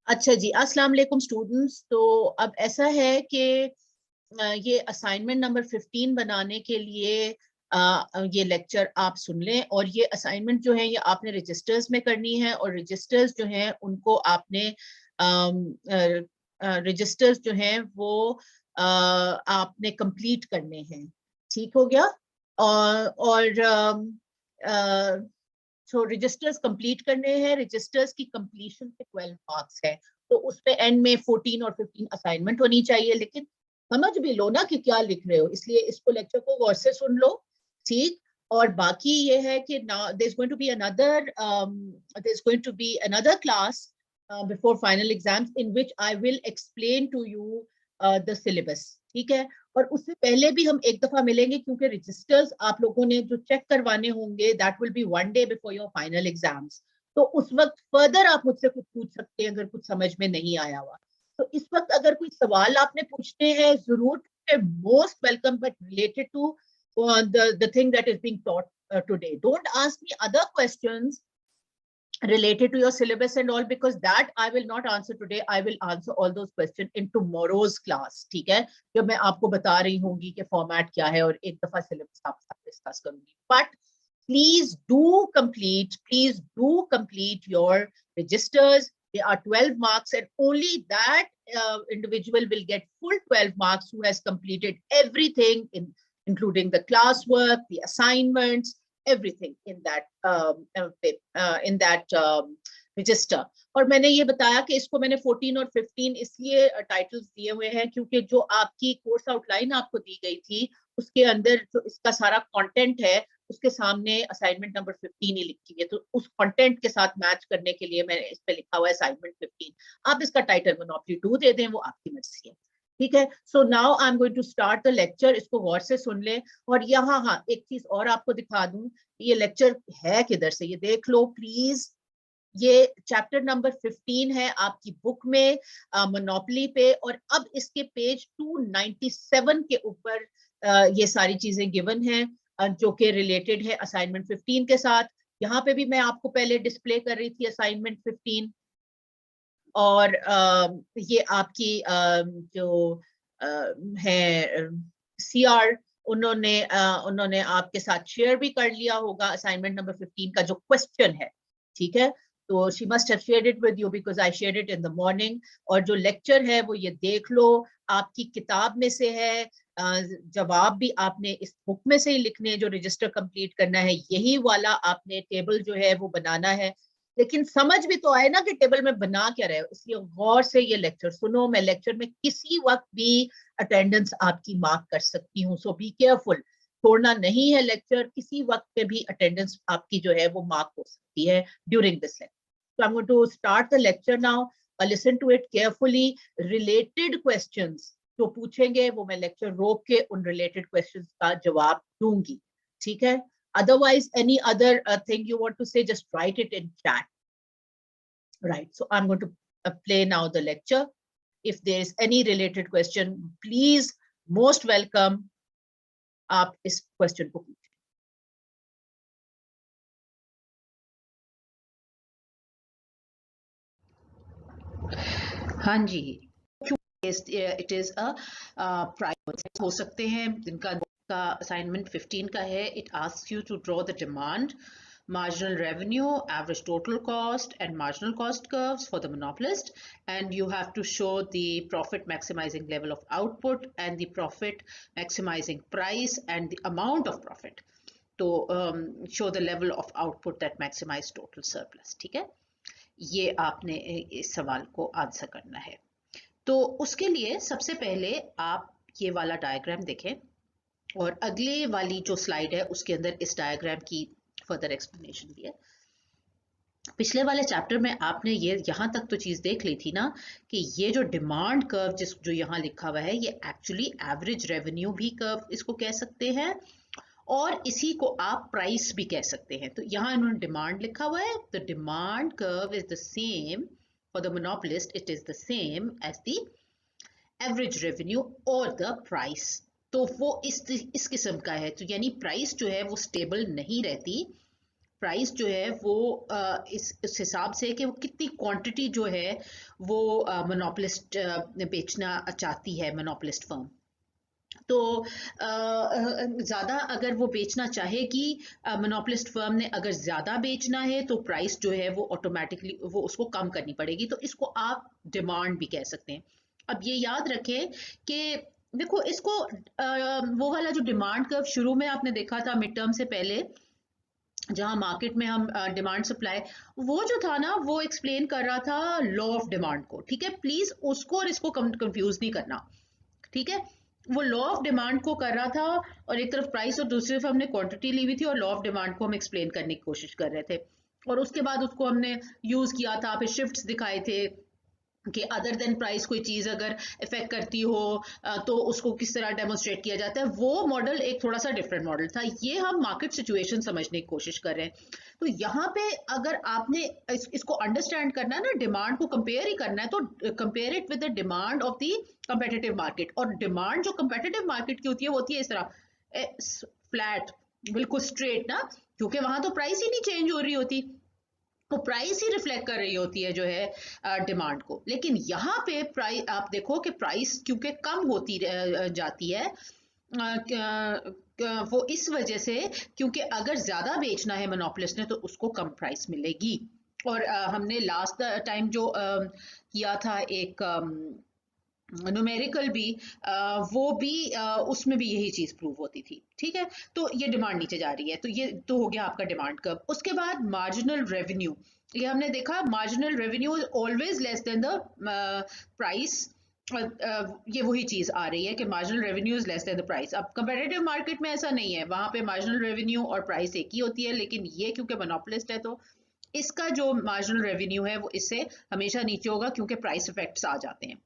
अच्छा जी, अस्सलाम वालेकुम स्टूडेंट्स। तो अब ऐसा है कि ये असाइनमेंट नंबर 15 बनाने के लिए ये लेक्चर आप सुन लें। और ये असाइनमेंट जो है ये आपने रजिस्टर्स में करनी है, और रजिस्टर्स जो हैं उनको आपने रजिस्टर्स जो हैं वो आपने कंप्लीट करने हैं। ठीक हो गया? और सो रजिस्टर्स कंप्लीट करने हैं। रजिस्टर्स की कंप्लीशन पे 12 मार्क्स है, तो उस पे एंड में 14 और 15 असाइनमेंट होनी चाहिए। लेकिन समझ भी लो ना कि क्या लिख रहे हो, इसलिए इसको लेक्चर को गौर से सुन लो। ठीक। और बाकी ये है कि now there is going to be another class before final exams in which I will explain to you the syllabus. ठीक है? और उससे पहले भी हम एक दफा मिलेंगे, क्योंकि रजिस्टर्स आप लोगों ने जो चेक करवाने होंगे that will be 1 day before your final exams. तो उस वक्त फर्दर आप मुझसे कुछ पूछ सकते हैं अगर कुछ समझ में नहीं आया हुआ। तो इस वक्त अगर कोई सवाल आपने पूछने हैं जरूर, most welcome, but related to the thing that is being taught today. Don't ask me other questions related to your syllabus and all, because that I will not answer today. I will answer all those questions in tomorrow's class. ठीक है? जब मैं आपको बता रही होंगी कि format क्या है और एक दफा सिलेबस आपके साथ डिस्कस करूंगी। But please do complete your registers. They are 12 marks, and only that individual will get full 12 marks who has completed everything, including the classwork, the assignments, everything in that register. और मैंने ये बताया कि इसको मैंने 14 और 15 इसलिए टाइटल्स दिए हुए हैं क्योंकि जो आपकी कोर्स आउटलाइन आपको दी गई थी उसके अंदर जो इसका सारा कंटेंट है उसके सामने असाइनमेंट नंबर 15 ही लिखी है। तो उस कंटेंट के साथ मैच करने के लिए मैंने इस पे लिखा हुआ है असाइनमेंट 15। आप इसका टाइटल मोनोपोली 2 दे दें, वो आपकी मर्जी है। ठीक है? So now I am going to start the lecture. इसको गौर से सुन लें। और यहाँ हाँ एक चीज और आपको दिखा दूं, ये लेक्चर है किधर से, ये देख लो प्लीज। ये चैप्टर नंबर 15 है आपकी बुक में मोनोपोली पे। और अब इसके पेज 297 के ऊपर ये सारी चीजें गिवन हैं जो कि रिलेटेड है असाइनमेंट 15 के साथ। यहाँ पे भी मैं आपको पहले डिस्प्ले कर रही थी असाइनमेंट 15। और ये आपकी जो है सीआर, उन्होंने आपके साथ शेयर भी कर लिया होगा असाइनमेंट नंबर 15 का जो क्वेश्चन है। ठीक है? तो she must have shared it with you because I shared it in the morning. और जो लेक्चर है वो ये देख लो, आपकी किताब में से है। जवाब भी आपने इस बुक में से ही लिखने, जो रजिस्टर कंप्लीट करना है यही वाला आपने टेबल जो है वो बनाना है। लेकिन समझ भी तो आए ना कि टेबल में बना क्या रहे हो, इसलिए गौर से ये लेक्चर सुनो। मैं लेक्चर में किसी वक्त भी अटेंडेंस आपकी मार्क कर सकती हूँ, सो बी केयरफुल। छोड़ना नहीं है लेक्चर, किसी वक्त पे भी अटेंडेंस आपकी जो है वो मार्क हो सकती है during this lecture. So I'm going to start the lecture now. Listen to it carefully. Related questions जो पूछेंगे वो मैं लेक्चर रोक के उन related questions का जवाब दूंगी। ठीक है? Otherwise, any other thing you want to say, just write it in chat. Right. So I'm going to play now the lecture. If there is any related question, please, most welcome, आप इस question को पूछें। हाँ जी, it is a private हो सकते हैं जिनका assignment 15 का है। It asks you to draw the demand, marginal revenue, average total cost, and marginal cost curves for the monopolist, and you have to show the profit maximizing level of output and the profit maximizing price and the amount of profit to show the level of output that maximize total surplus। ठीक है? ये आपने इस सवाल को answer करना है। तो उसके लिए सबसे पहले आप ये वाला डायग्राम देखें, और अगले वाली जो स्लाइड है उसके अंदर इस डायग्राम की फर्दर एक्सप्लेनेशन दी है। पिछले वाले चैप्टर में आपने ये यहाँ तक तो चीज देख ली थी ना कि ये जो डिमांड कर्व जो यहाँ लिखा हुआ है ये एक्चुअली एवरेज रेवेन्यू भी कर्व इसको कह सकते हैं, और इसी को आप प्राइस भी कह सकते हैं। तो यहाँ इन्होंने डिमांड लिखा हुआ है। The demand curve is the same for the monopolist, it is the same as the average revenue और द प्राइस। तो वो इस किस्म का है। तो यानी प्राइस जो है वो स्टेबल नहीं रहती, प्राइस जो है वो इस हिसाब से कि वो कितनी क्वांटिटी जो है वो मोनोपोलिस्ट बेचना चाहती है, मोनोपोलिस्ट फर्म। तो ज़्यादा अगर वो बेचना चाहेगी, मोनोपोलिस्ट फर्म ने अगर ज़्यादा बेचना है तो प्राइस जो है वो ऑटोमेटिकली वो उसको कम करनी पड़ेगी, तो इसको आप डिमांड भी कह सकते हैं। अब ये याद रखें कि देखो इसको वो वाला जो डिमांड कर्व शुरू में आपने देखा था मिड टर्म से पहले, जहां मार्केट में हम डिमांड सप्लाई, वो जो था ना वो एक्सप्लेन कर रहा था लॉ ऑफ डिमांड को, ठीक है, प्लीज उसको और इसको कंफ्यूज नहीं करना, ठीक है। वो लॉ ऑफ डिमांड को कर रहा था और एक तरफ प्राइस और दूसरी तरफ हमने क्वांटिटी ली हुई थी और लॉ ऑफ डिमांड को हम एक्सप्लेन करने की कोशिश कर रहे थे, और उसके बाद उसको हमने यूज किया था, फिर शिफ्ट्स दिखाए थे कि अदर देन प्राइस कोई चीज अगर इफेक्ट करती हो तो उसको किस तरह डेमोन्स्ट्रेट किया जाता है। वो मॉडल एक थोड़ा सा डिफरेंट मॉडल था, ये हम मार्केट सिचुएशन समझने की कोशिश कर रहे हैं। तो यहाँ पे अगर आपने इसको अंडरस्टैंड करना है ना, डिमांड को कंपेयर ही करना है, तो compare it with the demand of the competitive market. और डिमांड जो कंपेटिटिव मार्केट की होती है वो होती है इस तरह फ्लैट, बिल्कुल स्ट्रेट ना, क्योंकि वहां तो प्राइस ही नहीं चेंज हो रही होती, तो प्राइस ही रिफ्लेक्ट कर रही होती है जो है डिमांड को। लेकिन यहाँ पे प्राइस आप देखो कि प्राइस क्योंकि कम होती जाती है, वो इस वजह से क्योंकि अगर ज्यादा बेचना है मोनोपोलिस्ट ने तो उसको कम प्राइस मिलेगी। और हमने लास्ट टाइम जो किया था एक न्यूमेरिकल भी, वो भी उसमें भी यही चीज प्रूव होती थी, ठीक है। तो ये डिमांड नीचे जा रही है, तो ये तो हो गया आपका डिमांड कर्व। उसके बाद मार्जिनल रेवेन्यू, ये हमने देखा marginal revenue always less than the price. ये वही चीज आ रही है कि marginal revenue is less than the price. अब कंपेटिटिव मार्केट में ऐसा नहीं है, वहां पे मार्जिनल रेवेन्यू और प्राइस एक ही होती है, लेकिन ये क्योंकि मोनोपोलिस्ट है तो इसका जो मार्जिनल रेवेन्यू है वो इससे हमेशा नीचे होगा क्योंकि प्राइस इफेक्ट्स आ जाते हैं,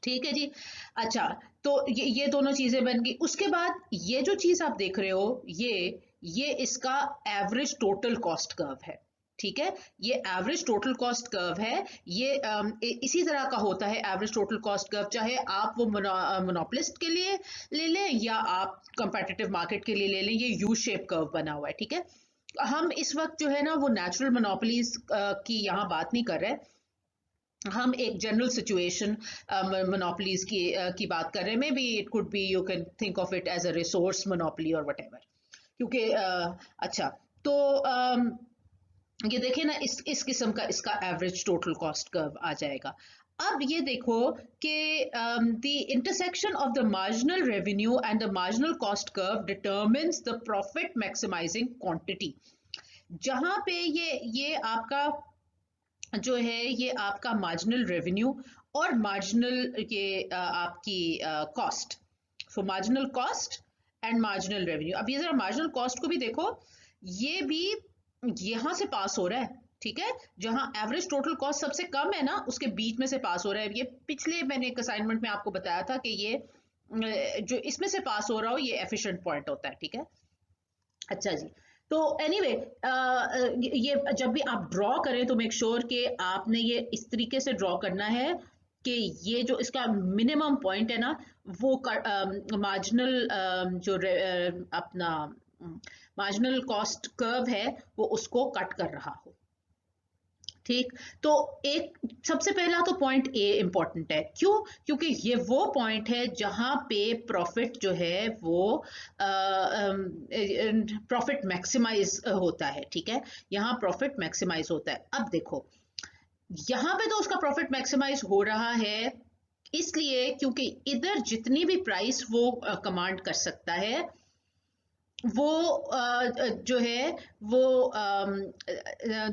ठीक है जी। अच्छा, तो ये दोनों चीजें बन गई। उसके बाद ये जो चीज आप देख रहे हो ये इसका एवरेज टोटल कॉस्ट कर्व है, ठीक है। ये एवरेज टोटल कॉस्ट कर्व है, ये इसी तरह का होता है एवरेज टोटल कॉस्ट कर्व, चाहे आप वो मोनोपोलिस्ट के लिए ले लें या आप कंपेटिटिव मार्केट के लिए ले लें, ये यू शेप कर्व बना हुआ है, ठीक है। हम इस वक्त जो है ना वो नेचुरल मोनोपोलीज की यहाँ बात नहीं कर रहे, हम एक जनरल सिचुएशन मोनोपोलीज की बात कर रहे हैं। Maybe it could be, you can think of it as a resource monopoly और व्हाटएवर, क्योंकि अच्छा तो ये देखें ना, इस किस्म का इसका एवरेज टोटल कॉस्ट कर्व आ जाएगा। अब ये देखो कि the intersection of the marginal revenue and the marginal cost curve determines the profit maximising quantity. जहां पे ये आपका जो है ये आपका मार्जिनल रेवेन्यू और मार्जिनल ये आपकी cost, so marginal cost and marginal revenue. अब ये जरा मार्जिनल कॉस्ट को भी देखो, ये भी यहां से पास हो रहा है, ठीक है। जहां एवरेज टोटल कॉस्ट सबसे कम है ना उसके बीच में से पास हो रहा है। ये पिछले मैंने एक असाइनमेंट में आपको बताया था कि ये जो इसमें से पास हो रहा हो ये एफिशिएंट पॉइंट होता है, ठीक है। अच्छा जी, तो एनीवे ये जब भी आप ड्रॉ करें तो मेक श्योर कि आपने ये इस तरीके से ड्रॉ करना है कि ये जो इसका मिनिमम पॉइंट है ना वो मार्जिनल जो अपना मार्जिनल कॉस्ट कर्व है वो उसको कट कर रहा हो, ठीक। तो एक सबसे पहला तो पॉइंट ए इंपॉर्टेंट है, क्यों? क्योंकि ये वो पॉइंट है जहां पे प्रॉफिट जो है वो प्रॉफिट मैक्सिमाइज होता है, ठीक है। यहाँ प्रॉफिट मैक्सिमाइज होता है। अब देखो यहाँ पे तो उसका प्रॉफिट मैक्सिमाइज हो रहा है इसलिए क्योंकि इधर जितनी भी प्राइस वो कमांड कर सकता है वो जो है वो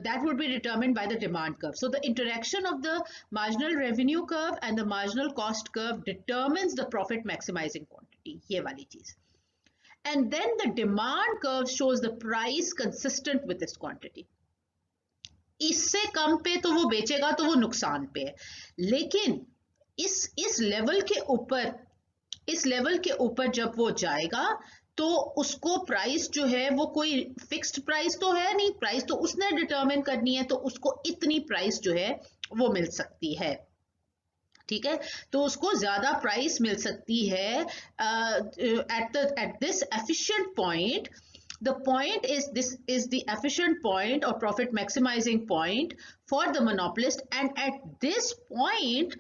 that would be determined by the demand curve. So the interaction of the marginal revenue curve and the marginal cost curve determines the profit maximizing quantity, ये वाली चीज। And then the demand curve shows the price consistent with this quantity. इससे कम पे तो वो बेचेगा तो वो नुकसान पे है, लेकिन इस लेवल के ऊपर, इस लेवल के ऊपर जब वो जाएगा तो उसको प्राइस जो है वो कोई फिक्स्ड प्राइस तो है नहीं, प्राइस तो उसने डिटरमिन करनी है, तो उसको इतनी प्राइस जो है वो मिल सकती है, ठीक है। तो उसको ज्यादा प्राइस मिल सकती है at this efficient point The point is, this is the efficient point or profit maximizing point for the monopolist, and at this point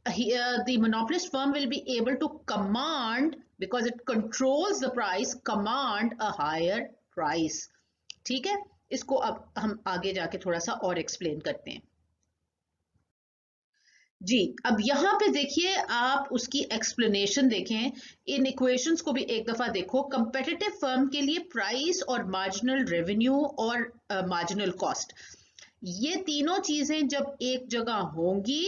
the monopolist firm will be able to command, because it controls the price, command a higher price. ठीक है, इसको अब हम आगे जाके थोड़ा सा और एक्सप्लेन करते हैं जी। अब यहाँ पे देखिए, आप उसकी एक्सप्लेनेशन देखें, इन इक्वेशंस को भी एक दफा देखो। कंपेटिटिव फर्म के लिए प्राइस और मार्जिनल रेवेन्यू और मार्जिनल कॉस्ट, ये तीनों चीजें जब एक जगह होंगी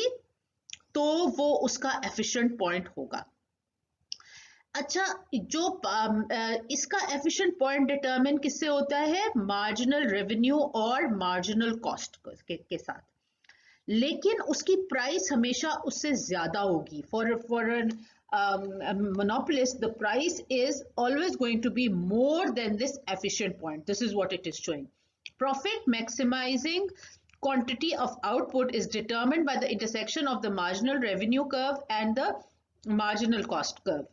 तो वो उसका एफिशिएंट पॉइंट होगा। अच्छा, जो इसका एफिशिएंट पॉइंट डिटरमिन किससे होता है? मार्जिनल रेवेन्यू और मार्जिनल कॉस्ट के साथ, लेकिन उसकी प्राइस हमेशा उससे ज्यादा होगी। For monopolist, the price is always going to be more than this efficient point. This is what it is showing. Profit maximizing quantity of output is determined by the intersection of the marginal revenue curve and the marginal cost curve.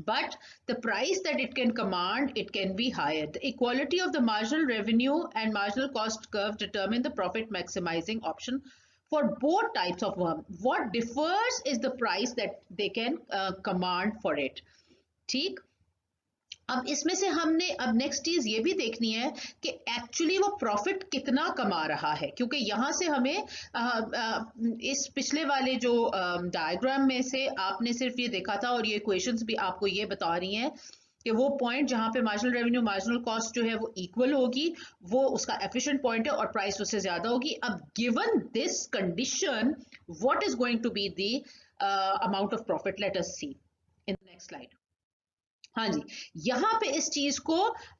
But the price that it can command, it can be higher. The equality of the marginal revenue and marginal cost curve determine the profit maximizing option for both types of firm. What differs is the price that they can command for it. ठीक, अब इसमें से हमने अब next चीज ये भी देखनी है कि एक्चुअली वो प्रॉफिट कितना कमा रहा है, क्योंकि यहाँ से हमें इस पिछले वाले जो डायग्राम में से आपने सिर्फ ये देखा था, और ये इक्वेशंस भी आपको ये बता रही हैं कि वो पॉइंट जहाँ पे मार्जिनल रेवेन्यू मार्जिनल कॉस्ट जो है वो इक्वल होगी, वो उसका एफिशिएंट पॉइंट है और प्राइस उससे ज्यादा होगी। अब given this condition, what is going to be the amount of profit? Let us see in the next slide. हाँ जी, यहाँ पे इस चीज को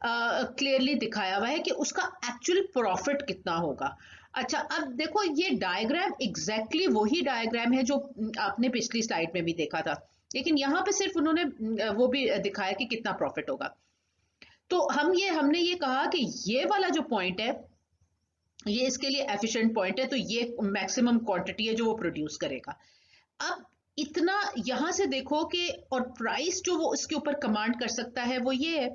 क्लियरली दिखाया हुआ है कि उसका एक्चुअल प्रॉफिट कितना होगा। अच्छा, अब देखो, ये डायग्राम एग्जैक्टली वही डायग्राम है जो आपने पिछली स्लाइड में भी देखा था, लेकिन यहाँ पे सिर्फ उन्होंने वो भी दिखाया कि कितना प्रॉफिट होगा। तो हमने ये कहा कि ये वाला जो पॉइंट है, ये इसके लिए एफिशिएंट पॉइंट है, तो ये मैक्सिमम क्वांटिटी है जो वो प्रोड्यूस करेगा। अब इतना यहां से देखो कि, और प्राइस जो वो इसके ऊपर कमांड कर सकता है वो ये है,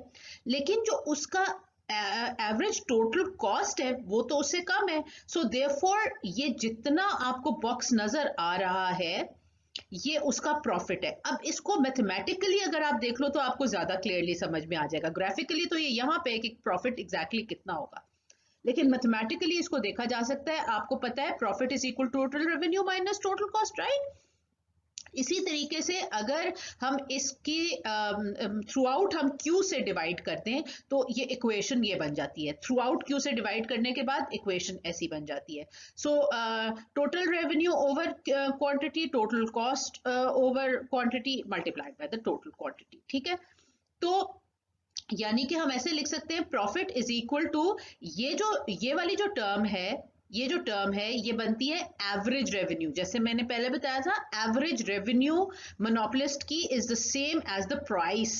लेकिन जो उसका एवरेज टोटल कॉस्ट है वो तो उससे कम है। सो देयरफॉर ये जितना आपको बॉक्स नजर आ रहा है ये उसका प्रॉफिट है। अब इसको मैथमेटिकली अगर आप देख लो तो आपको ज्यादा क्लियरली समझ में आ जाएगा। ग्राफिकली तो ये यहाँ पे कि प्रॉफिट एग्जैक्टली कितना होगा, लेकिन मैथमेटिकली इसको देखा जा सकता है। आपको पता है profit is equal total revenue minus total cost, right? इसी तरीके से अगर हम इसकी थ्रू आउट हम Q से डिवाइड करते हैं तो ये इक्वेशन ये बन जाती है। थ्रू आउट Q से डिवाइड करने के बाद इक्वेशन ऐसी बन जाती है। सो total revenue over quantity, total cost over quantity multiplied by the total quantity. ठीक है, तो यानी कि हम ऐसे लिख सकते हैं प्रॉफिट इज इक्वल टू ये वाली जो टर्म है, ये जो टर्म है ये बनती है एवरेज रेवेन्यू। जैसे मैंने पहले बताया था, एवरेज रेवेन्यू मोनोपोलिस्ट की is the same as the price.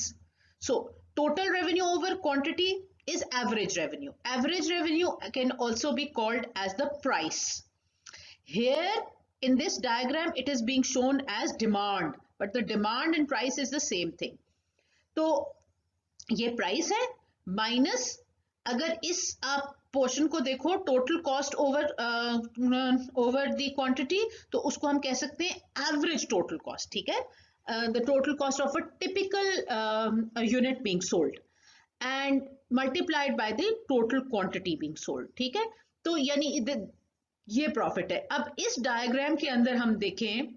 So total revenue over quantity is average revenue. Average revenue can also be called as the price. Here in this diagram it is being shown as demand, but the demand and price is the same thing. तो ये price है minus, अगर इस आप portion को देखो total cost over the quantity, तो उसको हम कह सकते हैं एवरेज टोटल कॉस्ट। ठीक है, the total cost of a typical unit being sold and multiplied by the total quantity being sold. ठीक है, तो यानी ये प्रॉफिट है। अब इस डायग्राम के अंदर हम देखें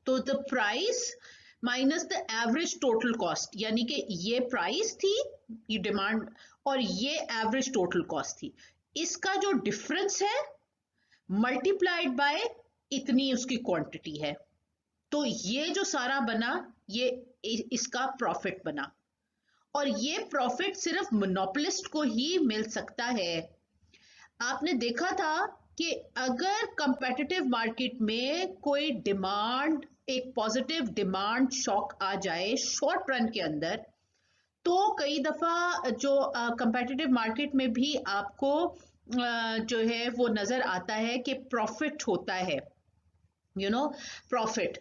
तो the price minus the average total cost, यानी कि ये प्राइस थी, ये डिमांड, और ये एवरेज टोटल कॉस्ट थी, इसका जो डिफरेंस है मल्टीप्लाइड बाय इतनी उसकी क्वांटिटी है, तो ये जो सारा बना ये इसका प्रॉफिट बना। और ये प्रॉफिट सिर्फ मोनोपोलिस्ट को ही मिल सकता है। आपने देखा था कि अगर कंपेटिटिव मार्केट में कोई डिमांड, एक पॉजिटिव डिमांड शॉक आ जाए शॉर्ट रन के अंदर, तो कई दफा जो कंपेटिटिव मार्केट में भी आपको जो है वो नजर आता है कि प्रॉफिट होता है। प्रॉफिट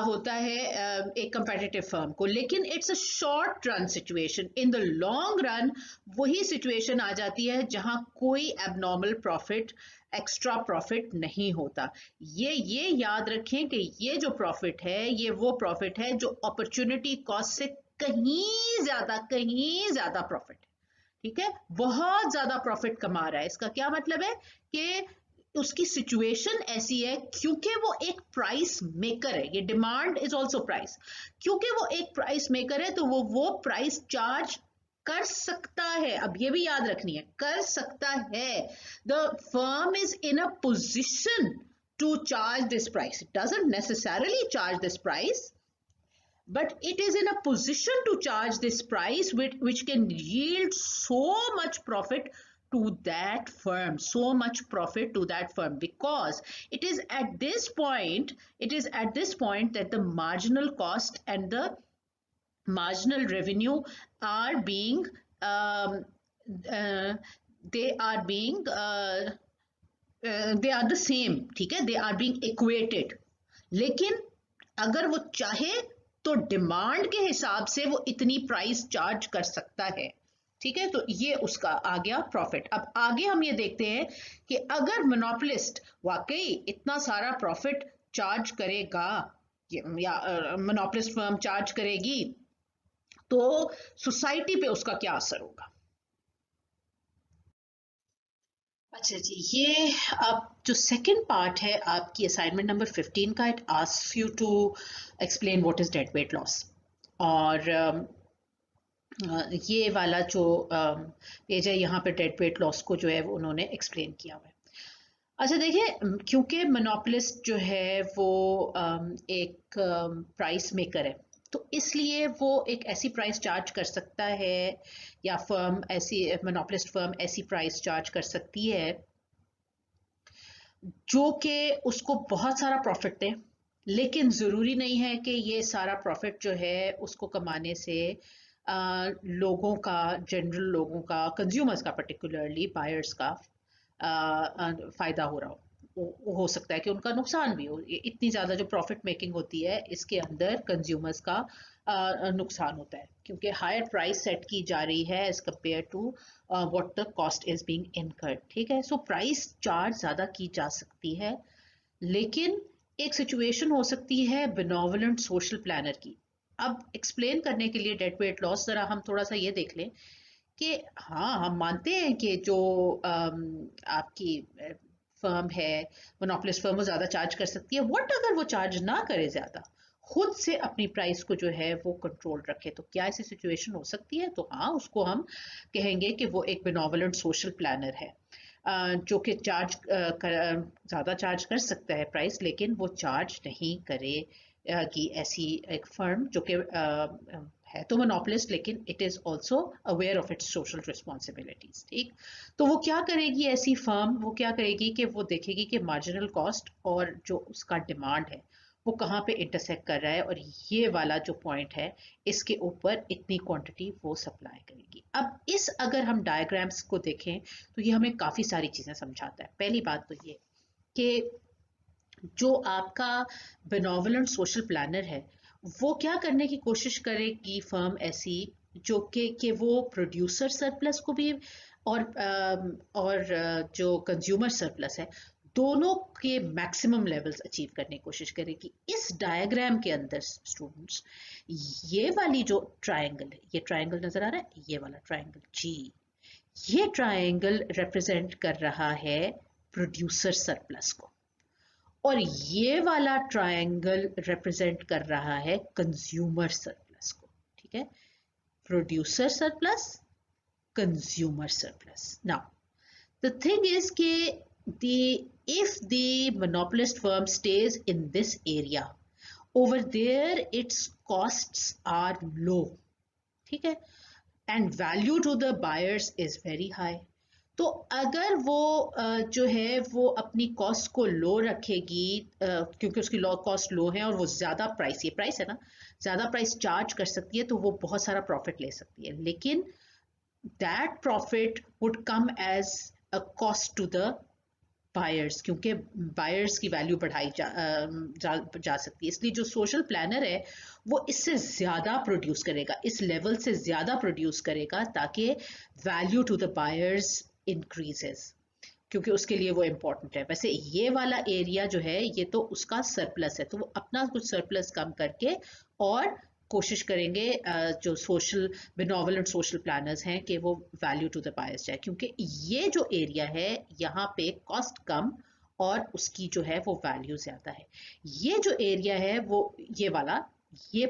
होता है एक कंपेटिटिव फर्म को, लेकिन it's a short run situation. In the long run वही सिचुएशन आ जाती है जहां कोई एबनॉर्मल प्रॉफिट, एक्स्ट्रा प्रॉफिट नहीं होता। ये याद रखें कि ये जो प्रॉफिट है ये वो प्रॉफिट है जो अपॉर्चुनिटी कॉस्ट से कहीं ज्यादा प्रॉफिट है। ठीक है, बहुत ज्यादा प्रॉफिट कमा रहा है। इसका क्या मतलब है कि उसकी सिचुएशन ऐसी है क्योंकि वो एक प्राइस मेकर है। ये डिमांड इज आल्सो प्राइस। क्योंकि वो एक प्राइस मेकर है तो वो प्राइस चार्ज कर सकता है। अब ये भी याद रखनी है, कर सकता है। The firm is in a position to charge this price. It doesn't necessarily charge this price, but it is in a position to charge this price which can yield so much profit to that firm, because it is at this point that the marginal cost and the marginal revenue are being they are being they are the same। ठीक है, they are being equated। लेकिन अगर वो चाहे तो demand के हिसाब से वो इतनी प्राइस चार्ज कर सकता है। ठीक है, तो ये उसका आ गया प्रॉफिट। अब आगे हम ये देखते हैं कि अगर मोनोपोलिस्ट वाकई इतना सारा प्रॉफिट चार्ज करेगा या मोनोपोलिस्ट फर्म चार्ज करेगी तो सोसाइटी पे उसका क्या असर होगा। अच्छा जी, ये अब जो सेकंड पार्ट है आपकी असाइनमेंट नंबर 15 का, it asks you to explain what is deadweight loss. और ये वाला जो पेज है यहाँ पे डेड वेट लॉस को जो है वो उन्होंने एक्सप्लेन किया हुआ है। अच्छा देखिए, क्योंकि मोनोपोलिस्ट जो है वो एक प्राइस मेकर है, तो इसलिए वो एक ऐसी प्राइस चार्ज कर सकता है या फर्म ऐसी मोनोपोलिस्ट फर्म ऐसी प्राइस चार्ज कर सकती है जो कि उसको बहुत सारा प्रॉफिट दे। लेकिन ज़रूरी नहीं है कि ये सारा प्रॉफिट जो है उसको कमाने से लोगों का, जनरल लोगों का, कंज्यूमर्स का, पर्टिकुलरली बायर्स का फ़ायदा हो रहा हो सकता है कि उनका नुकसान भी हो। इतनी ज़्यादा जो प्रॉफिट मेकिंग होती है इसके अंदर कंज्यूमर्स का नुकसान होता है क्योंकि हायर प्राइस सेट की जा रही है as compare to what the cost is being incurred. ठीक है, सो प्राइस चार्ज ज़्यादा की जा सकती है, लेकिन एक सिचुएशन हो सकती है बेनोवलेंट सोशल प्लानर की। अब एक्सप्लेन करने के लिए डेड वेट लॉस जरा हम थोड़ा सा ये देख लें कि हाँ, हम मानते हैं कि जो आपकी फर्म है, मोनोपोलिस्ट फर्म, वो ज़्यादा चार्ज कर सकती है। व्हाट अगर वो चार्ज ना करे ज़्यादा, खुद से अपनी प्राइस को जो है वो कंट्रोल रखे, तो क्या ऐसी सिचुएशन हो सकती है? तो हाँ, उसको हम कहेंगे कि वो एक बेनोवलेंट सोशल प्लानर है जो कि चार्ज ज़्यादा चार्ज कर सकता है प्राइस, लेकिन वो चार्ज नहीं करेगी ऐसी एक फर्म जो कि है तो मोनोपोलिस्ट लेकिन it is also aware of its social responsibilities. ठीक, तो वो क्या करेगी ऐसी फर्म? वो क्या करेगी कि वो देखेगी कि मार्जिनल कॉस्ट और जो उसका डिमांड है वो कहाँ पे इंटरसेक्ट कर रहा है, और ये वाला जो पॉइंट है इसके ऊपर इतनी क्वांटिटी वो सप्लाई करेगी। अब इस अगर हम डायग्राम्स को देखें तो ये हमें काफ़ी सारी चीज़ें समझाता है। पहली बात तो ये कि जो आपका बेनोवलेंट सोशल प्लानर है वो क्या करने की कोशिश करेगी फर्म ऐसी, जो कि वो प्रोड्यूसर सरप्लस को भी और जो कंज्यूमर सरप्लस है दोनों के मैक्सिमम लेवल्स अचीव करने की कोशिश करेगी। इस डायग्राम के अंदर स्टूडेंट्स ये वाली जो ट्रायंगल है, ये ट्रायंगल नजर आ रहा है, ये वाला ट्रायंगल जी, ये ट्रायंगल रिप्रेजेंट कर रहा है प्रोड्यूसर सरप्लस को, और ये वाला ट्रायंगल रिप्रेजेंट कर रहा है कंज्यूमर सरप्लस को। ठीक है, producer surplus, consumer surplus. Now the thing is कि if the monopolist firm stays in this area, over there its costs are low, ठीक है, and value to the buyers is very high। तो अगर वो जो है वो अपनी कॉस्ट को लो रखेगी क्योंकि उसकी कॉस्ट लो है और वो ज़्यादा प्राइस, ये प्राइस है ना, ज़्यादा प्राइस चार्ज कर सकती है तो वो बहुत सारा प्रॉफिट ले सकती है, लेकिन that profit would come as a cost to the buyers, क्योंकि बायर्स की वैल्यू बढ़ाई जा सकती है। इसलिए जो सोशल प्लानर है वो इससे ज़्यादा प्रोड्यूस करेगा, इस लेवल से ज़्यादा प्रोड्यूस करेगा ताकि value to the buyers increases, क्योंकि उसके लिए वो इम्पोर्टेंट है। वैसे ये वाला एरिया जो है ये तो उसका सरप्लस है, तो वो अपना कुछ सरप्लस कम करके और कोशिश करेंगे जो सोशल बेनोवलेंट सोशल प्लानर्स हैं कि वो वैल्यू टू द बायर्स जाए, क्योंकि ये जो एरिया है यहाँ पे कॉस्ट कम और उसकी जो है वो वैल्यू ज़्यादा है। ये जो एरिया है वो ये वाला, ये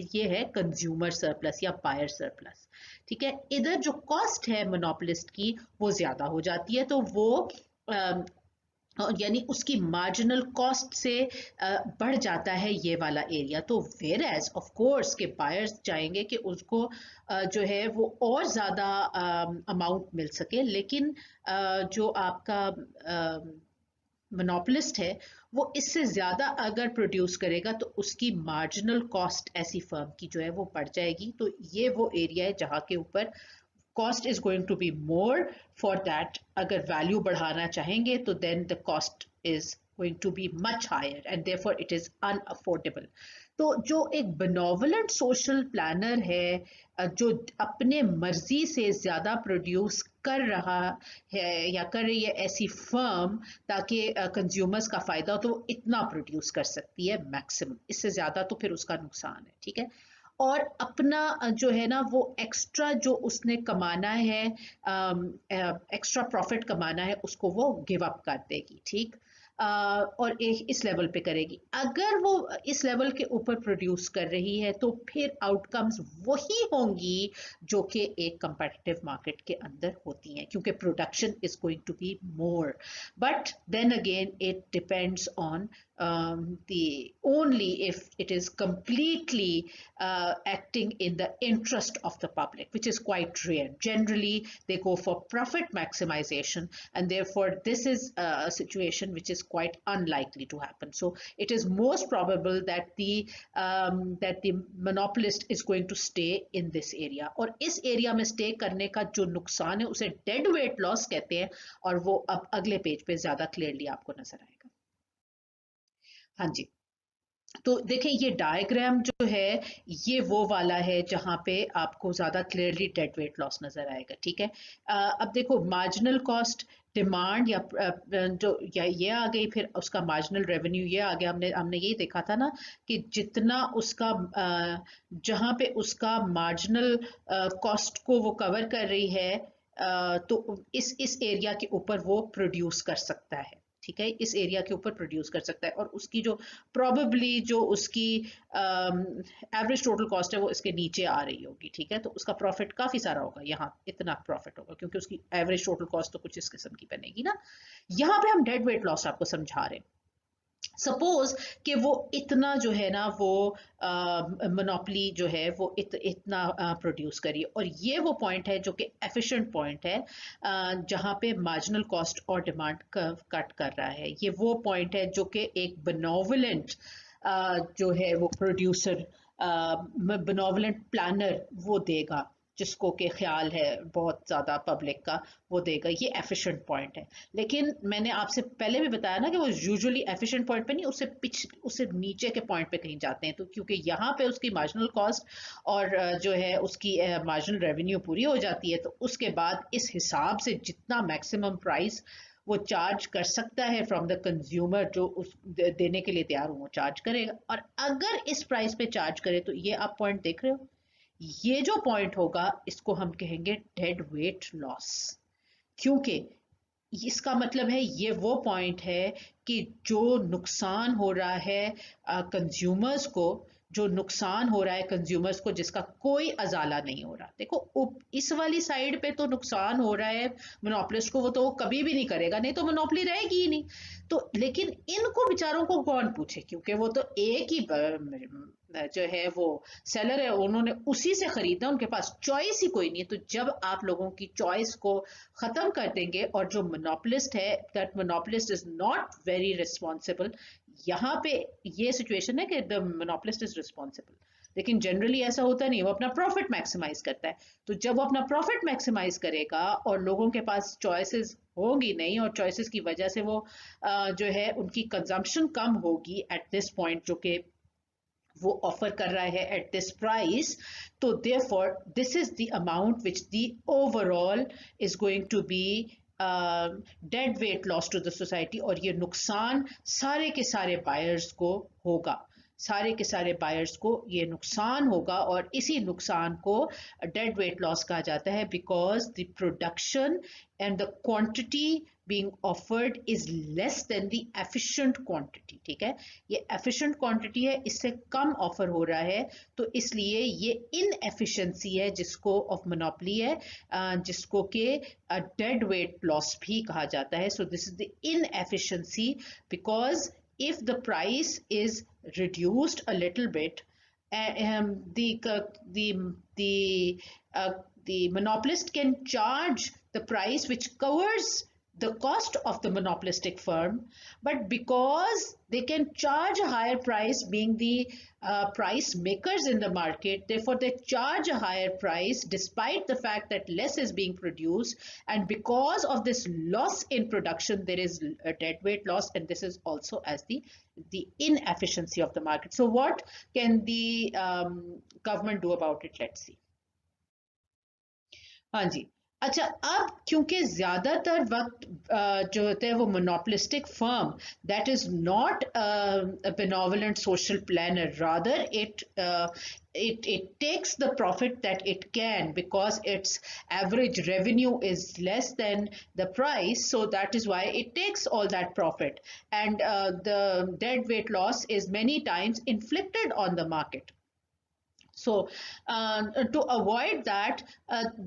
ये है कंज्यूमर सरप्लस या बायर सरप्लस, ठीक है। इधर जो कॉस्ट है मोनोपोलिस्ट की वो ज़्यादा हो जाती है, तो वो यानी उसकी मार्जिनल कॉस्ट से बढ़ जाता है ये वाला एरिया। तो वेयर एज ऑफ कोर्स के बायर्स चाहेंगे कि उसको जो है वो और ज़्यादा अमाउंट मिल सके, लेकिन जो आपका मोनोपोलिस्ट है वो इससे ज़्यादा अगर प्रोड्यूस करेगा तो उसकी मार्जिनल कॉस्ट ऐसी फर्म की जो है वो बढ़ जाएगी। तो ये वो एरिया है जहाँ के ऊपर cost is going to be more for that. अगर वैल्यू बढ़ाना चाहेंगे तो then the cost is going to be much higher and therefore it is unaffordable. तो जो एक benevolent social planner है जो अपने मर्जी से ज़्यादा प्रोड्यूस कर रहा है या कर रही है ऐसी फर्म ताकि कंज्यूमर्स का फ़ायदा हो, तो वो इतना प्रोड्यूस कर सकती है मैक्सिमम, इससे ज़्यादा तो फिर उसका नुकसान है, ठीक है। और अपना जो है ना वो एक्स्ट्रा जो उसने कमाना है, एक्स्ट्रा प्रॉफिट कमाना है, उसको वो गिव अप कर देगी, ठीक। और इस लेवल पे करेगी। अगर वो इस लेवल के ऊपर प्रोड्यूस कर रही है तो फिर आउटकम्स वही होंगी जो कि एक कंपेटिटिव मार्केट के अंदर होती हैं, क्योंकि production is going to be more. But then again it depends on only if it is completely acting in the interest of the public, which is quite rare. Generally they go for profit maximization, and therefore this is a situation which is quite unlikely to happen. So it is most probable that the monopolist is going to stay in this area, और इस area में stay करने का जो नुकसान है उसे dead weight loss कहते हैं, और वो अब अगले पेज पे ज्यादा क्लियरली आपको नजर आएगा। हाँ जी, तो देखें ये डायग्राम जो है ये वो वाला है जहाँ पे आपको ज़्यादा क्लियरली डेड वेट लॉस नज़र आएगा, ठीक है। अब देखो मार्जिनल कॉस्ट, डिमांड या जो ये आ गई, फिर उसका मार्जिनल रेवेन्यू ये आ गया। हमने यही देखा था ना कि जितना उसका जहाँ पे उसका मार्जिनल कॉस्ट को वो कवर कर रही है तो इस एरिया के ऊपर वो प्रोड्यूस कर सकता है, ठीक है, इस एरिया के ऊपर प्रोड्यूस कर सकता है, और उसकी जो प्रॉबेबली जो उसकी एवरेज टोटल कॉस्ट है वो इसके नीचे आ रही होगी, ठीक है। तो उसका प्रॉफिट काफ़ी सारा होगा, यहाँ इतना प्रॉफिट होगा क्योंकि उसकी एवरेज टोटल कॉस्ट तो कुछ इस किस्म की बनेगी ना। यहाँ पे हम डेड वेट लॉस आपको समझा रहे हैं। सपोज कि वो इतना जो है ना वो मोनोपली जो है वो इतना प्रोड्यूस करिए, और ये वो पॉइंट है जो कि एफिशिएंट पॉइंट है जहाँ पे मार्जिनल कॉस्ट और डिमांड कट कर रहा है। ये वो पॉइंट है जो कि एक बेनोवलेंट जो है वो प्रोड्यूसर, बेनोवलेंट प्लानर वो देगा, जिसको के ख्याल है बहुत ज़्यादा पब्लिक का, वो देगा। ये एफिशिएंट पॉइंट है। लेकिन मैंने आपसे पहले भी बताया ना कि वो यूजुअली एफिशिएंट पॉइंट पे नहीं, उससे नीचे के पॉइंट पे कहीं जाते हैं। तो क्योंकि यहाँ पे उसकी मार्जिनल कॉस्ट और जो है उसकी मार्जिनल रेवेन्यू पूरी हो जाती है, तो उसके बाद इस हिसाब से जितना मैक्सिमम प्राइस वो चार्ज कर सकता है फ्रॉम द कंज्यूमर, जो उस देने के लिए तैयार हो वो चार्ज करेगा। और अगर इस प्राइस पे चार्ज करे तो ये आप पॉइंट देख रहे हो, ये जो पॉइंट होगा इसको हम कहेंगे डेड वेट लॉस, क्योंकि इसका मतलब है ये वो पॉइंट है कि जो नुकसान हो रहा है कंज्यूमर्स को, जो नुकसान हो रहा है कंज्यूमर्स को जिसका कोई अजाला नहीं हो रहा। देखो इस वाली साइड पे तो नुकसान हो रहा है मोनोपोलिस्ट को, वो तो कभी भी नहीं करेगा, नहीं तो मोनोपोली रहेगी ही नहीं। तो लेकिन इनको बेचारों को कौन पूछे, क्योंकि वो तो एक ही जो है वो सेलर है, उन्होंने उसी से खरीदना, उनके पास चॉइस ही कोई नहीं है। तो जब आप लोगों की चॉइस को खत्म कर देंगे और जो मोनोपोलिस्ट है, that monopolist is not very responsible. यहाँ पे ये सिचुएशन है कि द मोनोपोलिस्ट इज रिस्पॉन्सिबल, लेकिन जनरली ऐसा होता नहीं, वो अपना प्रॉफिट मैक्सिमाइज करता है। तो जब वो अपना प्रॉफिट मैक्सिमाइज करेगा और लोगों के पास चॉइसेस होगी नहीं, और चॉइसेस की वजह से वो जो है उनकी कंजम्पशन कम होगी एट दिस पॉइंट, जो कि वो ऑफर कर रहा है एट दिस प्राइस. तो therefore this is the amount which the overall is going to be deadweight loss to the society, और ये नुकसान सारे के सारे बायर्स को होगा, सारे के सारे बायर्स को ये नुकसान होगा. और इसी नुकसान को डेड वेट लॉस कहा जाता है, because the production and the quantity being offered is less than the efficient quantity. ठीक है, ये efficient quantity है, इससे कम ऑफर हो रहा है, तो इसलिए ये inefficiency है जिसको of monopoly है, जिसको के dead weight loss भी कहा जाता है. So this is the inefficiency, because if the price is reduced a little bit, the monopolist can charge the price which covers the cost of the monopolistic firm, but because they can charge a higher price, being the price makers in the market, therefore they charge a higher price despite the fact that less is being produced, and because of this loss in production there is a dead weight loss, and this is also as the inefficiency of the market. So what can the government do about it? Let's see. हाँ जी, अच्छा, अब क्योंकि ज्यादातर वक्त जो होते हैं वो monopolistic firm, that is not a benevolent social planner, rather it takes the profit that it can, because its average revenue is less than the price, so that is why it takes all that profit, and the dead weight loss is many times inflicted on the market. So to avoid that,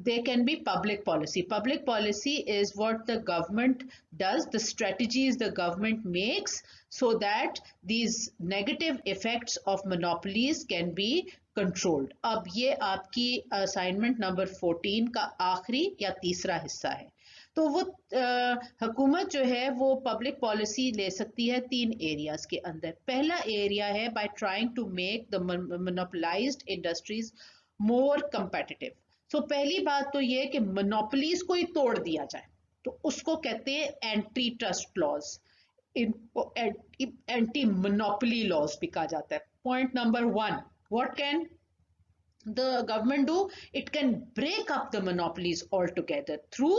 there can be public policy. Public policy is what the government does, the strategies the government makes, so that these negative effects of monopolies can be controlled. अब ये आपकी assignment number 14 का आखिरी या तीसरा हिस्सा है. तो वो हुकूमत जो है वो पब्लिक पॉलिसी ले सकती है 3 एरियाज के अंदर. पहला एरिया है by trying to make the monopolized industries more competitive. So पहली बात तो ये कि मोनोपोलीज को ही तोड़ दिया जाए, तो उसको कहते हैं anti trust laws, anti monopoly laws भी कहा जाता है. Point number 1, what can the government do? It can break up the monopolies altogether through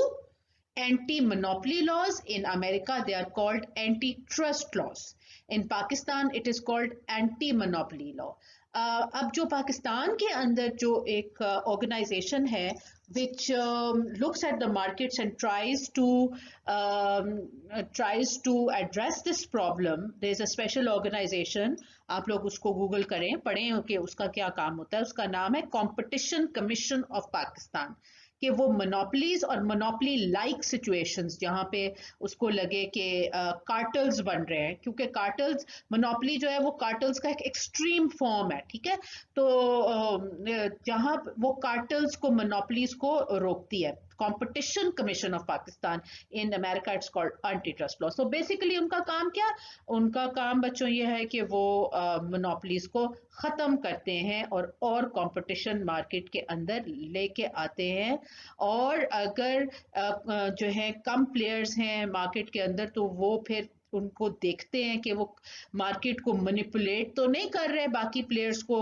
anti-monopoly laws. In America they are called antitrust laws. In Pakistan it is called anti-monopoly law. अब जो पाकिस्तान के अंदर जो एक organization है which looks at the markets and tries to address this problem, there is a special organization, आप लोग उसको गूगल करें, पढ़ें कि उसका क्या काम होता है. उसका नाम है कॉम्पिटिशन कमीशन ऑफ पाकिस्तान, कि वो मोनोपलीज और मोनोपली लाइक सिचुएशंस जहाँ पे उसको लगे कि कार्टल्स बन रहे हैं, क्योंकि कार्टल्स, मोनोपली जो है वो कार्टल्स का एक एक्सट्रीम फॉर्म है. ठीक है, तो जहाँ वो कार्टल्स को, मोनोपलीज को रोकती है. Competition Commission of Pakistan, in America it's called antitrust law. So basically उनका काम क्या, उनका काम बच्चों ये है कि वो मोनोपलीज को ख़त्म करते हैं और कंपटीशन मार्केट के अंदर लेके आते हैं. और अगर जो है कम प्लेयर्स हैं मार्केट के अंदर, तो वो फिर उनको देखते हैं कि वो मार्केट को मैनिपुलेट तो नहीं कर रहे बाकी प्लेयर्स को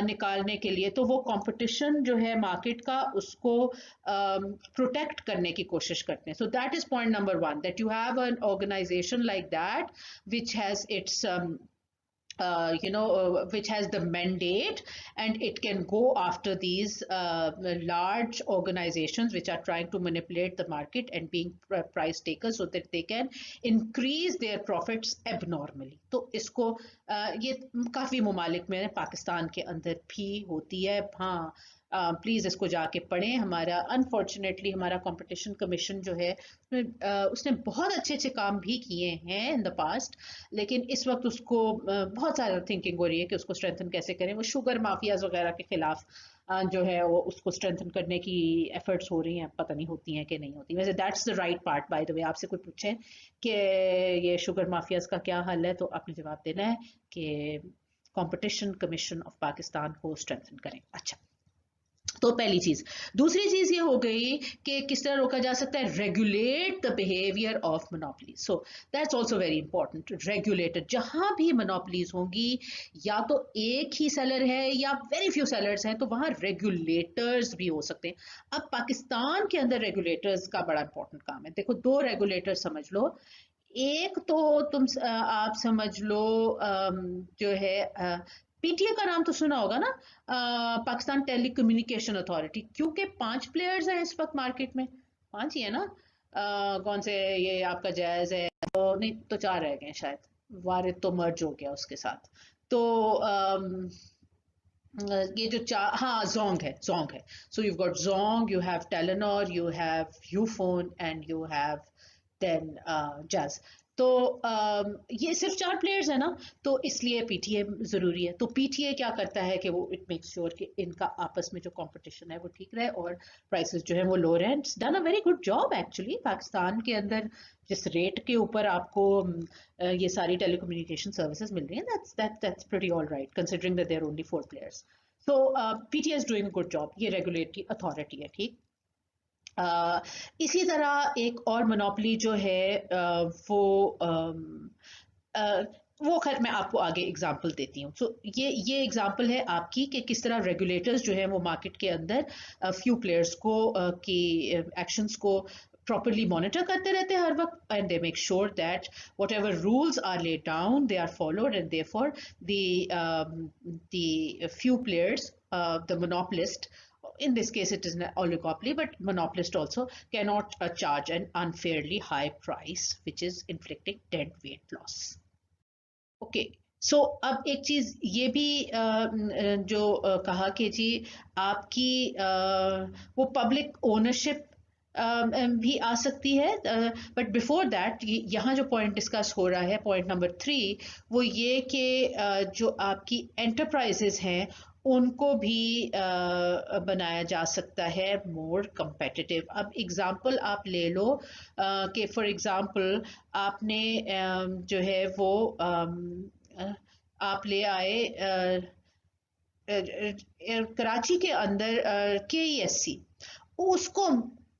निकालने के लिए, तो वो कंपटीशन जो है मार्केट का उसको प्रोटेक्ट करने की कोशिश करते हैं. So that is point number 1, that you have an organisation like that which has its which has the mandate, and it can go after these large organizations which are trying to manipulate the market and being price takers, so that they can increase their profits abnormally. तो इसको ये काफ़ी ममालिक में, पाकिस्तान के अंदर भी होती है. हाँ, प्लीज़ इसको जाके पढ़ें. हमारा अनफॉर्चुनेटली हमारा कंपटीशन कमीशन जो है उसने बहुत अच्छे अच्छे काम भी किए हैं इन द पास्ट, लेकिन इस वक्त उसको बहुत सारा थिंकिंग हो रही है कि उसको स्ट्रेंथन कैसे करें. वो शुगर माफियाज वगैरह के खिलाफ जो है वो उसको स्ट्रेंथन करने की एफर्ट्स हो रही हैं, पता नहीं होती हैं कि नहीं होती. वैसे that's the right part. By the way, आपसे कोई पूछे कि ये शुगर माफियाज का क्या हल है, तो आपने जवाब देना है कि कंपटीशन कमीशन ऑफ पाकिस्तान को स्ट्रेंथन करें. अच्छा, तो पहली चीज। दूसरी चीज ये हो गई कि किस तरह रोका जा सकता है, regulate the behaviour of monopoly. So that's also very important. Regulated, जहां भी मोनोपोलीज होंगी, या तो एक ही सेलर है या वेरी फ्यू सेलर्स हैं, तो वहां रेगुलेटर्स भी हो सकते हैं। अब पाकिस्तान के अंदर रेगुलेटर्स का बड़ा इंपॉर्टेंट काम है। देखो, दो रेगुलेटर समझ लो। एक तो आप समझ लो जो है पीटीए का नाम तो सुना होगा ना, पाकिस्तान टेलीकम्युनिकेशन अथॉरिटी, क्योंकि 5 प्लेयर्स हैं इस वक्त मार्केट में। 5 ही है ना? कौन से, ये आपका जायज है, तो नहीं तो 4 रह गए शायद, वारिद तो मर्ज हो गया उसके साथ। तो ये जो चार, हाँ जोंग है। So you got Zong, you have Telenor, you have Ufone and you have then Jazz. तो ये सिर्फ 4 प्लेयर्स है ना, तो इसलिए पीटीए जरूरी है। तो पीटीए क्या करता है कि वो इट मेक्स श्योर कि इनका आपस में जो कंपटीशन है वो ठीक रहे और प्राइसेस जो है वो लो रहे। It's done a very good job actually. Pakistan के अंदर जिस रेट के ऊपर आपको ये सारी टेलीकम्युनिकेशन सर्विसेज मिल रही हैं, that's pretty all right considering that there are only 4 players. So PTA is doing a good job. ये रेगुलेटरी अथॉरिटी है, ठीक। इसी तरह एक और मोनोपोली जो है वो खैर मैं आपको आगे एग्जांपल देती हूँ। सो ये एग्जांपल है आपकी कि किस तरह रेगुलेटर्स जो है वो मार्केट के अंदर फ्यू प्लेयर्स को की एक्शंस को properly monitor करते रहते हैं हर वक्त, and they make sure that whatever rules are laid down they are followed, and therefore the few players, the monopolist, in this case it is an oligopoly, but monopolist also cannot charge an unfairly high price which is inflicting dead weight loss. Okay, so अब एक चीज ये भी जो कहा कि जी आपकी वो पब्लिक ओनरशिप भी आ सकती है, बट बिफोर दैट यहाँ जो पॉइंट डिस्कस हो रहा है, पॉइंट नंबर 3, वो ये कि जो आपकी एंटरप्राइजेस हैं उनको भी बनाया जा सकता है मोर कंपेटिटिव। अब एग्जांपल आप ले लो कि फॉर एग्जांपल आपने जो है वो आप ले आए कराची के अंदर KESC, उसको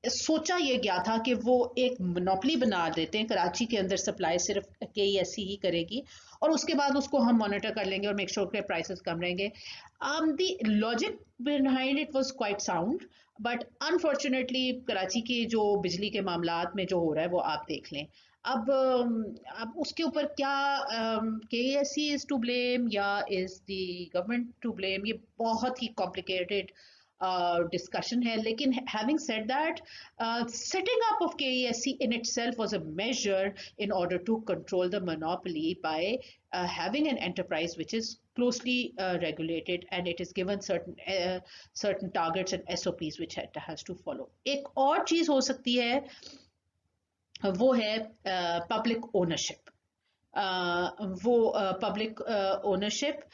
सोचा ये गया था कि वो एक मोनोपोली बना देते हैं, कराची के अंदर सप्लाई सिर्फ KESC ही करेगी और उसके बाद उसको हम मॉनिटर कर लेंगे और मेक श्योर के प्राइसेस कम रहेंगे। The logic behind it was quite sound, but unfortunately Karachi की जो बिजली के मामलात में जो हो रहा है वो आप देख लें। अब उसके ऊपर क्या KESC इज टू ब्लेम या is the government to blame, ये बहुत ही कॉम्प्लिकेटेड discussion है। लेकिन having said that, setting up of KESC in itself was a measure in order to control the monopoly by having an enterprise which is closely regulated, and it is given certain targets and SOPs which it has to follow. एक और चीज हो सकती है वो है public ownership. वो public ownership,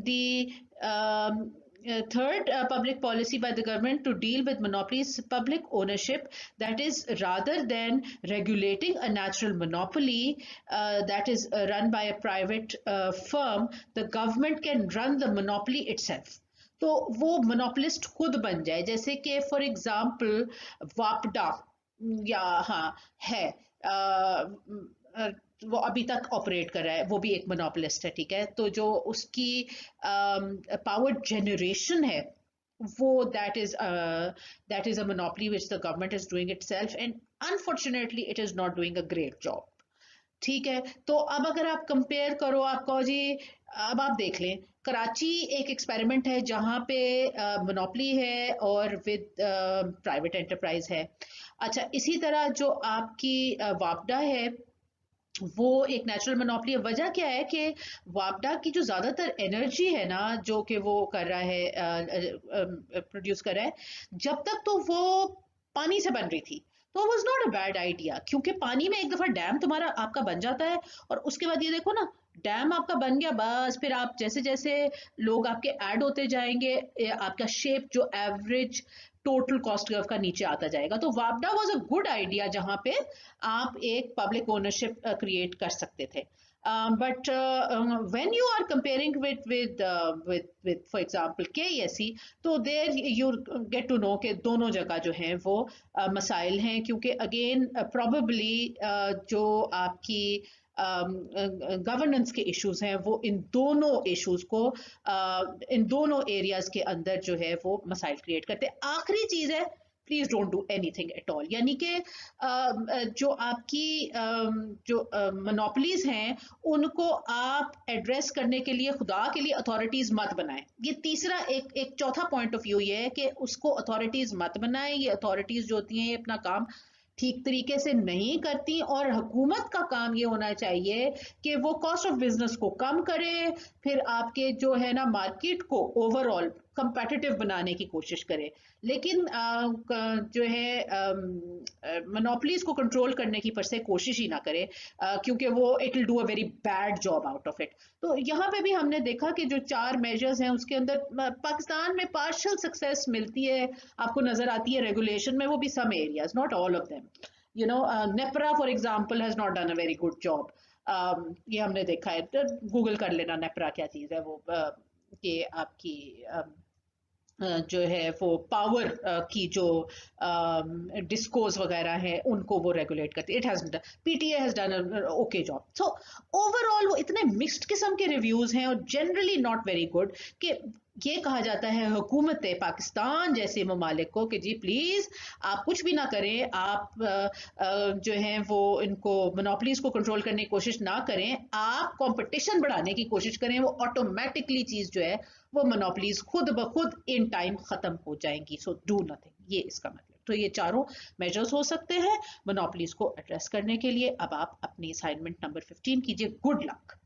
the third public policy by the government to deal with monopolies, public ownership, that is rather than regulating a natural monopoly that is run by a private firm, the government can run the monopoly itself. तो वो monopolist खुद बन जाए, जैसे कि for example वापडा या हाँ है वो अभी तक ऑपरेट कर रहा है, वो भी एक मोनोपोलिस्ट है, ठीक है। तो जो उसकी पावर जनरेशन है वो that is a monopoly which the government is doing itself, and unfortunately it is not doing a great job, ठीक है। तो अब अगर आप कंपेयर करो, आप कहो जी, अब आप देख लें कराची एक एक्सपेरिमेंट है जहां पे मोनोपोली है और विद प्राइवेट एंटरप्राइज है। अच्छा, इसी तरह जो आपकी वापडा है वो एक नेचुरल मोनोपोली है। वजह क्या है कि वापडा की जो ज्यादातर एनर्जी है ना जो कि वो कर रहा है प्रोड्यूस कर रहा है, जब तक तो वो पानी से बन रही थी तो was not a bad idea, क्योंकि पानी में एक दफा डैम तुम्हारा आपका बन जाता है और उसके बाद ये देखो ना डैम आपका बन गया, बस फिर आप जैसे जैसे लोग आपके ऐड होते जाएंगे, आपका शेप जो एवरेज टोटल कॉस्ट कर्व का नीचे आता जाएगा। तो वापडा वाज अ गुड आइडिया जहां पे आप एक पब्लिक ओनरशिप क्रिएट कर सकते थे। But when you are comparing with for example KESE, तो there you get to know कि दोनों जगह जो हैं वो मसाइल हैं, क्योंकि अगेन probably जो आपकी गवर्नेंस के इश्यूज हैं वो इन दोनों इश्यूज को इन दोनों एरियाज के अंदर जो है वो मसाइल क्रिएट करते हैं। आखिरी चीज है, please don't do anything at all, यानी कि जो आपकी जो मोनोपलीज हैं उनको आप एड्रेस करने के लिए खुदा के लिए अथॉरिटीज मत बनाएं। ये तीसरा एक चौथा पॉइंट ऑफ व्यू ये है कि उसको अथॉरिटीज मत बनाएं। ये अथॉरिटीज जो होती हैं ये अपना काम ठीक तरीके से नहीं करती, और हुकूमत का काम ये होना चाहिए कि वो कॉस्ट ऑफ बिजनेस को कम करे, फिर आपके जो है ना मार्केट को ओवरऑल कंपेटिटिव बनाने की कोशिश करे। लेकिन जो है मोनोपलीज को कंट्रोल करने की पर से कोशिश ही ना करे, क्योंकि वो it will do a very bad job out of it. तो यहाँ पे भी हमने देखा कि जो 4 मेजर्स हैं उसके अंदर पाकिस्तान में पार्शियल सक्सेस मिलती है, आपको नजर आती है रेगुलेशन में, वो भी some areas, not all of them. You know NEPRA for example has not done a very good job. ये हमने देखा है, तो गूगल कर लेना नेपरा क्या चीज है वो, कि आपकी जो है वो पावर की जो डिस्कोज वगैरह है उनको वो रेगुलेट करती है। It has PTA has done okay job. So overall वो इतने मिक्स्ड किस्म के रिव्यूज हैं और जनरली नॉट वेरी गुड, कि ये कहा जाता है हुकूमत पाकिस्तान जैसे ममालिक को कि जी प्लीज आप कुछ भी ना करें, आप जो हैं वो इनको मोनोपलीज को कंट्रोल करने की कोशिश ना करें, आप कंपटीशन बढ़ाने की कोशिश करें, वो ऑटोमेटिकली चीज जो है वो मोनोपलीज खुद ब खुद इन टाइम खत्म हो जाएंगी। सो डू नथिंग, ये इसका मतलब। तो ये चारों मेजर्स हो सकते हैं मोनोपलीज को एड्रेस करने के लिए। अब आप अपनी असाइनमेंट नंबर 15 कीजिए। Good luck.